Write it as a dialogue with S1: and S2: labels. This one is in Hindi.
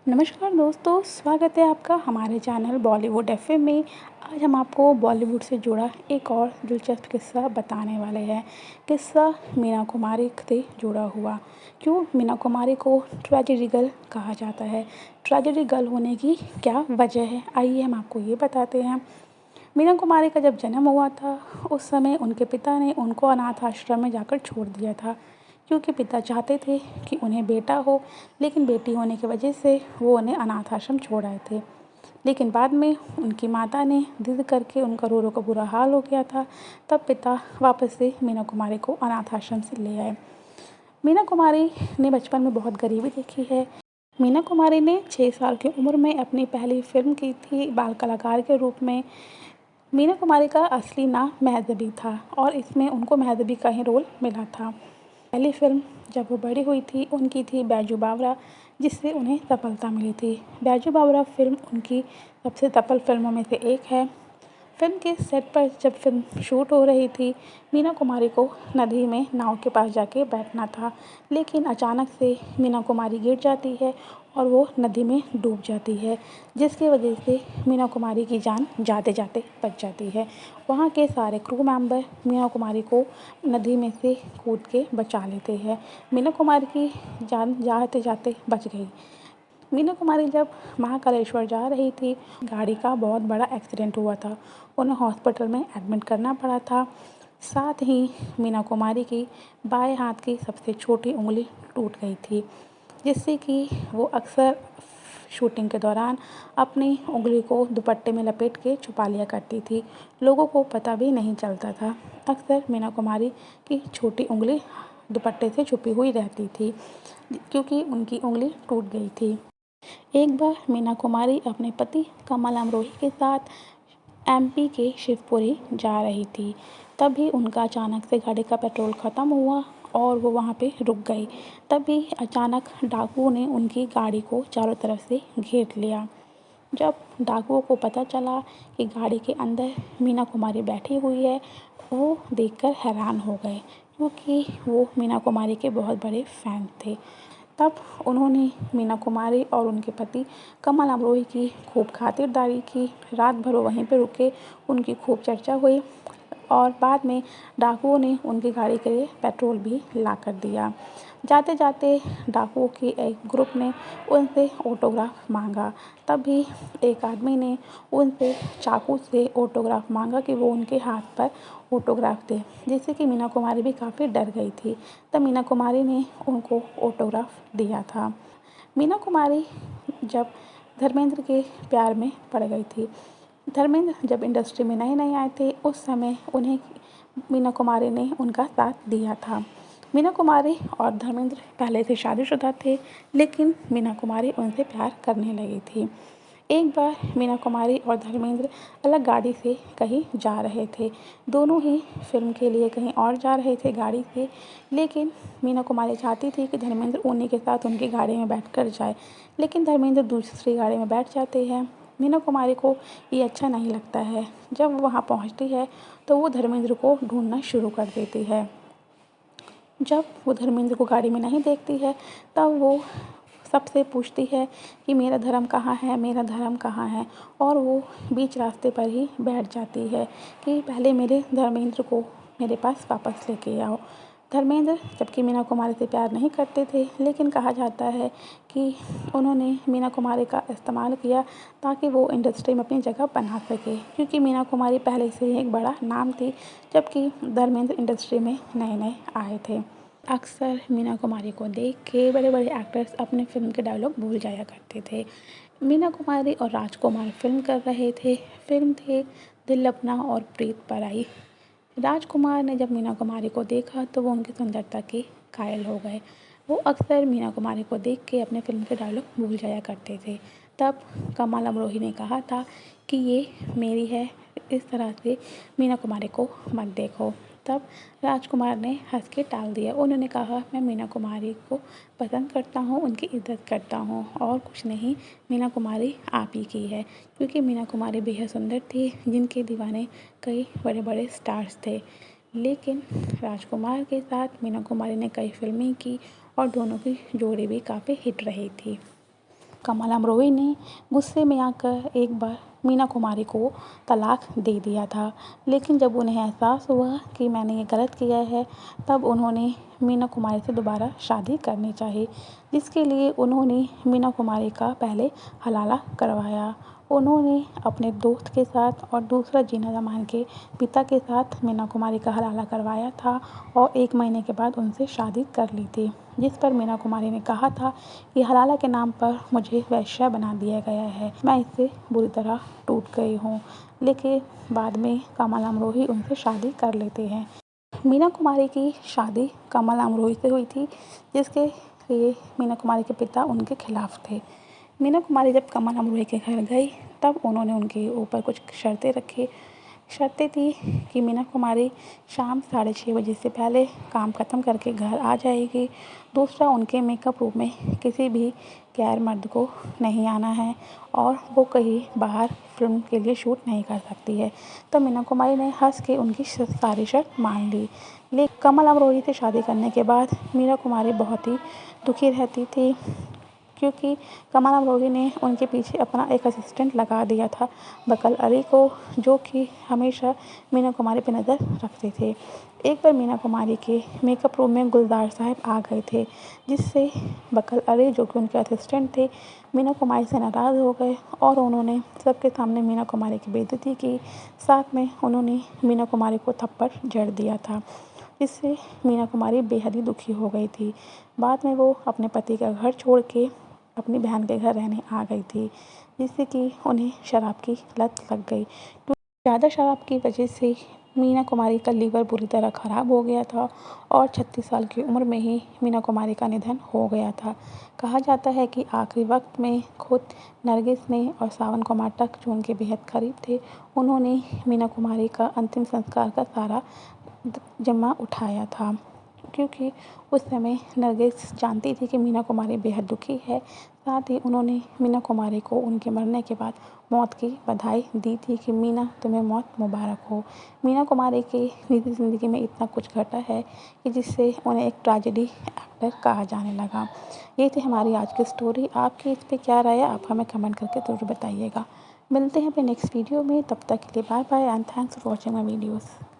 S1: नमस्कार दोस्तों, स्वागत है आपका हमारे चैनल बॉलीवुड एफएम में। आज हम आपको बॉलीवुड से जुड़ा एक और दिलचस्प किस्सा बताने वाले हैं। किस्सा मीना कुमारी से जुड़ा हुआ। क्यों मीना कुमारी को ट्रेजेडी गर्ल कहा जाता है? ट्रेजेडी गर्ल होने की क्या वजह है, आइए हम आपको ये बताते हैं। मीना कुमारी का जब जन्म हुआ था उस समय उनके पिता ने उनको अनाथ आश्रम में जाकर छोड़ दिया था, क्योंकि पिता चाहते थे कि उन्हें बेटा हो, लेकिन बेटी होने की वजह से वो उन्हें अनाथ आश्रम छोड़ आए थे। लेकिन बाद में उनकी माता ने जिद करके, उनका रो रो का बुरा हाल हो गया था, तब पिता वापस से मीना कुमारी को अनाथ आश्रम से ले आए। मीना कुमारी ने बचपन में बहुत गरीबी देखी है। मीना कुमारी ने 6 साल की उम्र में अपनी पहली फिल्म की थी बाल कलाकार के रूप में। मीना कुमारी का असली नाम मेहज़बी था और इसमें उनको मेहज़बी का ही रोल मिला था। पहली फिल्म जब वो बड़ी हुई थी उनकी थी बैजू बावरा, जिससे उन्हें सफलता मिली थी। बैजू बावरा फिल्म उनकी सबसे सफल फिल्मों में से एक है। फिल्म के सेट पर जब फिल्म शूट हो रही थी, मीना कुमारी को नदी में नाव के पास जाके बैठना था, लेकिन अचानक से मीना कुमारी गिर जाती है और वो नदी में डूब जाती है, जिसकी वजह से मीना कुमारी की जान जाते जाते बच जाती है। वहाँ के सारे क्रू मेंबर मीना कुमारी को नदी में से कूद के बचा लेते हैं। मीना कुमारी की जान जाते जाते बच गई। मीना कुमारी जब महाकालेश्वर जा रही थी, गाड़ी का बहुत बड़ा एक्सीडेंट हुआ था। उन्हें हॉस्पिटल में एडमिट करना पड़ा था। साथ ही मीना कुमारी की बाएं हाथ की सबसे छोटी उंगली टूट गई थी, जिससे कि वो अक्सर शूटिंग के दौरान अपनी उंगली को दुपट्टे में लपेट के छुपा लिया करती थी। लोगों को पता भी नहीं चलता था। अक्सर मीना कुमारी की छोटी उंगली दुपट्टे से छुपी हुई रहती थी, क्योंकि उनकी उंगली टूट गई थी। एक बार मीना कुमारी अपने पति कमल अमरोही के साथ एमपी के शिवपुरी जा रही थी। तभी उनका अचानक से गाड़ी का पेट्रोल ख़त्म हुआ और वो वहाँ पे रुक गई। तभी अचानक डाकुओं ने उनकी गाड़ी को चारों तरफ से घेर लिया। जब डाकुओं को पता चला कि गाड़ी के अंदर मीना कुमारी बैठी हुई है, वो देखकर हैरान हो गए, क्योंकि वो मीना कुमारी के बहुत बड़े फ़ैन थे। तब उन्होंने मीना कुमारी और उनके पति कमल अमरोही की खूब खातिरदारी की। रात भर वो वहीं पे रुके, उनकी खूब चर्चा हुई और बाद में डाकुओं ने उनकी गाड़ी के लिए पेट्रोल भी ला कर दिया। जाते जाते डाकुओं के एक ग्रुप ने उनसे ऑटोग्राफ मांगा। तभी एक आदमी ने उनसे चाकू से ऑटोग्राफ मांगा कि वो उनके हाथ पर ऑटोग्राफ दे, जिससे कि मीना कुमारी भी काफ़ी डर गई थी। तब मीना कुमारी ने उनको ऑटोग्राफ दिया था। मीना कुमारी जब धर्मेंद्र के प्यार में पड़ गई थी। धर्मेंद्र जब इंडस्ट्री में नए नए आए थे, उस समय उन्हें मीना कुमारी ने उनका साथ दिया था। मीना कुमारी और धर्मेंद्र पहले से शादीशुदा थे, लेकिन मीना कुमारी उनसे प्यार करने लगी थी। एक बार मीना कुमारी और धर्मेंद्र अलग गाड़ी से कहीं जा रहे थे। दोनों ही फिल्म के लिए कहीं और जा रहे थे गाड़ी से, लेकिन मीना कुमारी चाहती थी कि धर्मेंद्र उन्हीं के साथ उनकी गाड़ी में बैठकर जाए, लेकिन धर्मेंद्र दूसरी गाड़ी में बैठ जाते हैं। मीना कुमारी को ये अच्छा नहीं लगता है। जब वो वहाँ पहुँचती है तो वो धर्मेंद्र को ढूंढना शुरू कर देती है। जब वो धर्मेंद्र को गाड़ी में नहीं देखती है, तब वो सबसे पूछती है कि मेरा धर्म कहाँ है, मेरा धर्म कहाँ है, और वो बीच रास्ते पर ही बैठ जाती है कि पहले मेरे धर्मेंद्र को मेरे पास वापस लेके आओ। धर्मेंद्र जबकि मीना कुमारी से प्यार नहीं करते थे, लेकिन कहा जाता है कि उन्होंने मीना कुमारी का इस्तेमाल किया ताकि वो इंडस्ट्री में अपनी जगह बना सके, क्योंकि मीना कुमारी पहले से ही एक बड़ा नाम थी, जबकि धर्मेंद्र इंडस्ट्री में नए नए आए थे। अक्सर मीना कुमारी को देख के बड़े बड़े एक्टर्स अपने फिल्म के डायलॉग भूल जाया करते थे। मीना कुमारी और राजकुमार फिल्म कर रहे थे। फिल्म थे दिल अपना और प्रीत पराई। राजकुमार ने जब मीना कुमारी को देखा तो वो उनकी सुंदरता के कायल हो गए। वो अक्सर मीना कुमारी को देख के अपने फिल्म के डायलॉग भूल जाया करते थे। तब कमल अमरोही ने कहा था कि ये मेरी है, इस तरह से मीना कुमारी को मत देखो। तब राजकुमार ने हंस के टाल दिया। उन्होंने कहा, मैं मीना कुमारी को पसंद करता हूँ, उनकी इज़्ज़त करता हूँ और कुछ नहीं, मीना कुमारी आप ही की है, क्योंकि मीना कुमारी बेहद सुंदर थी, जिनके दीवाने कई बड़े बड़े स्टार्स थे। लेकिन राजकुमार के साथ मीना कुमारी ने कई फिल्में की और दोनों की जोड़ी भी काफ़ी हिट रही थी। कमल अमरोही ने गुस्से में आकर एक बार मीना कुमारी को तलाक दे दिया था, लेकिन जब उन्हें एहसास हुआ कि मैंने ये गलत किया है, तब उन्होंने मीना कुमारी से दोबारा शादी करनी चाही, जिसके लिए उन्होंने मीना कुमारी का पहले हलाला करवाया। उन्होंने अपने दोस्त के साथ और दूसरा जीना जमान के पिता के साथ मीना कुमारी का हलाला करवाया था और 1 महीने के बाद उनसे शादी कर ली थी, जिस पर मीना कुमारी ने कहा था कि हलाला के नाम पर मुझे वेश्या बना दिया गया है, मैं इससे बुरी तरह टूट गई हूँ। लेकिन बाद में कमल अमरोही उनसे शादी कर लेते हैं। मीना कुमारी की शादी कमल अमरोही से हुई थी, जिसके लिए मीना कुमारी के पिता उनके खिलाफ थे। मीना कुमारी जब कमल अमरोही के घर गई, तब उन्होंने उनके ऊपर कुछ शर्तें रखी। शर्तें थी कि मीना कुमारी शाम 6:30 बजे से पहले काम ख़त्म करके घर आ जाएगी। दूसरा, उनके मेकअप रूम में किसी भी गैर मर्द को नहीं आना है और वो कहीं बाहर फ़िल्म के लिए शूट नहीं कर सकती है। तो मीना कुमारी ने हँस के उनकी सारी शर्त मान ली। लेकिन कमल अमरोही से शादी करने के बाद मीना कुमारी बहुत ही दुखी रहती थी, क्योंकि कमल अमरोही ने उनके पीछे अपना एक असिस्टेंट लगा दिया था, बकल अली को, जो कि हमेशा मीना कुमारी पे नज़र रखते थे। एक बार मीना कुमारी के मेकअप रूम में गुलजार साहब आ गए थे, जिससे बकल अली, जो कि उनके असिस्टेंट थे, मीना कुमारी से नाराज़ हो गए और उन्होंने सबके सामने मीना कुमारी की बेइज्जती की। साथ में उन्होंने मीना कुमारी को थप्पड़ जड़ दिया था, जिससे मीना कुमारी बेहद ही दुखी हो गई थी। बाद में वो अपने पति का घर छोड़ के अपनी बहन के घर रहने आ गई थी, जिससे कि उन्हें शराब की लत लग गई। तो ज़्यादा शराब की वजह से मीना कुमारी का लीवर बुरी तरह ख़राब हो गया था और 36 साल की उम्र में ही मीना कुमारी का निधन हो गया था। कहा जाता है कि आखिरी वक्त में खुद नरगिस ने और सावन कुमार तक, जो उनके बेहद करीब थे, उन्होंने मीना कुमारी का अंतिम संस्कार का सारा ज़िम्मा उठाया था, क्योंकि उस समय नरगिस जानती थी कि मीना कुमारी बेहद दुखी है। साथ ही उन्होंने मीना कुमारी को उनके मरने के बाद मौत की बधाई दी थी कि मीना, तुम्हें मौत मुबारक हो। मीना कुमारी की निजी ज़िंदगी में इतना कुछ घटा है कि जिससे उन्हें एक ट्रेजेडी एक्टर कहा जाने लगा। ये थी हमारी आज की स्टोरी। आपकी इस पर क्या राय है, आप हमें कमेंट करके ज़रूर बताइएगा। मिलते हैं अपने नेक्स्ट वीडियो में, तब तक के लिए bye bye and thanks for watching my videos.